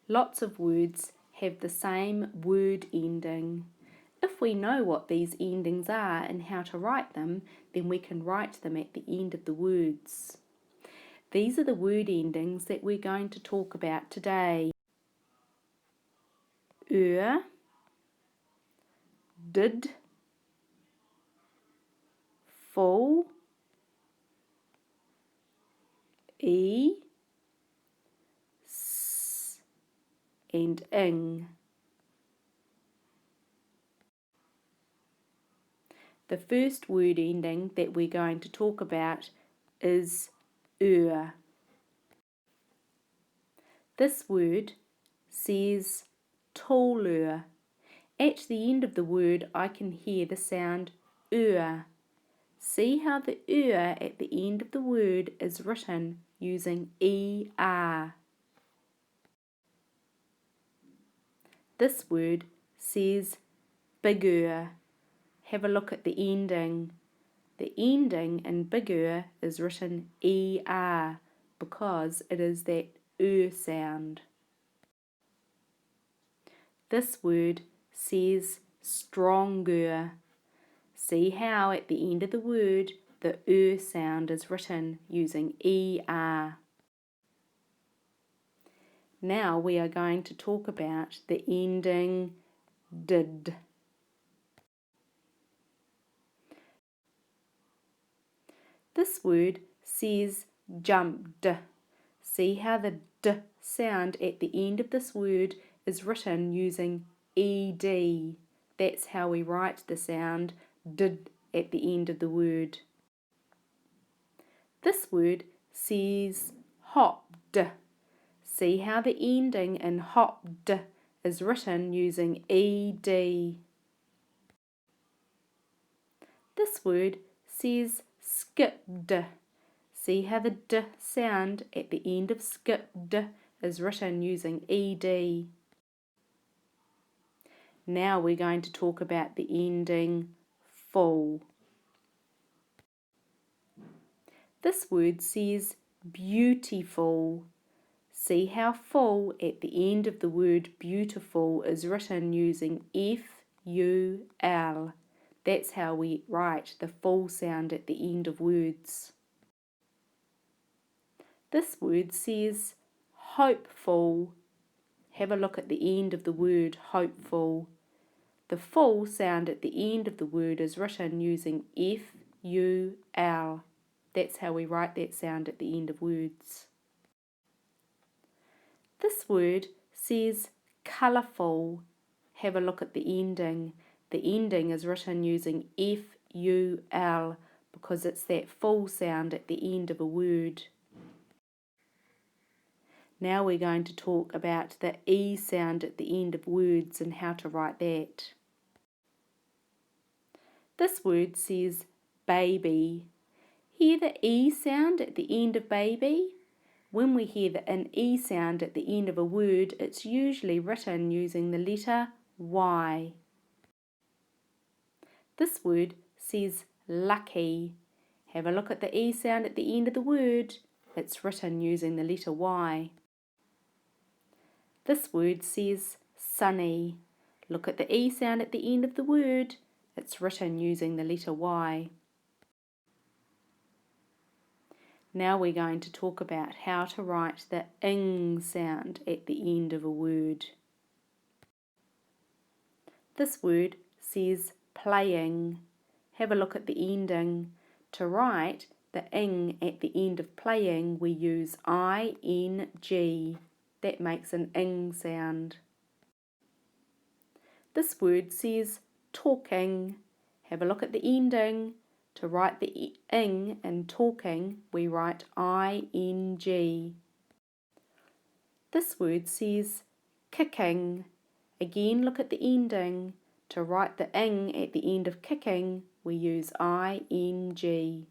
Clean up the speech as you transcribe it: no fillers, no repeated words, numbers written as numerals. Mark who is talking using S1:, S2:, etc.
S1: Lots of words have the same word ending. If we know what these endings are and how to write them, then we can write them at the end of the words. These are the word endings that we're going to talk about today. Did, full, s, and ing. The first word ending that we're going to talk about is This word says taller. At the end of the word I can hear the sound See how the at the end of the word is written using ER. This word says bigger. Have a look at the ending. The ending in bigger is written ER because it is that sound. This word says stronger. See how at the end of the word the sound is written using ER. Now we are going to talk about the ending did. This word says jumped. See how the d sound at the end of this word is written using ED. That's how we write the sound did at the end of the word. This word says hopped. See how the ending in hopped is written using ED. This word says skipped. See how the d sound at the end of skipped is written using ED. Now we're going to talk about the ending full. This word says beautiful. See how full at the end of the word beautiful is written using FUL. That's how we write the full sound at the end of words. This word says hopeful. Have a look at the end of the word hopeful. The full sound at the end of the word is written using FUL. That's how we write that sound at the end of words. This word says colourful. Have a look at the ending. The ending is written using FUL because it's that full sound at the end of a word. Now we're going to talk about the E sound at the end of words and how to write that. This word says baby. Hear the E sound at the end of baby? When we hear an E sound at the end of a word, it's usually written using the letter Y. This word says lucky. Have a look at the E sound at the end of the word. It's written using the letter Y. This word says sunny. Look at the E sound at the end of the word. It's written using the letter Y. Now we're going to talk about how to write the ing sound at the end of a word. This word says playing. Have a look at the ending. To write the ing at the end of playing, we use ING. That makes an ing sound. This word says talking. Have a look at the ending. To write the ing in talking, we write ING. This word says kicking. Again, look at the ending. To write the ing at the end of kicking, we use ING.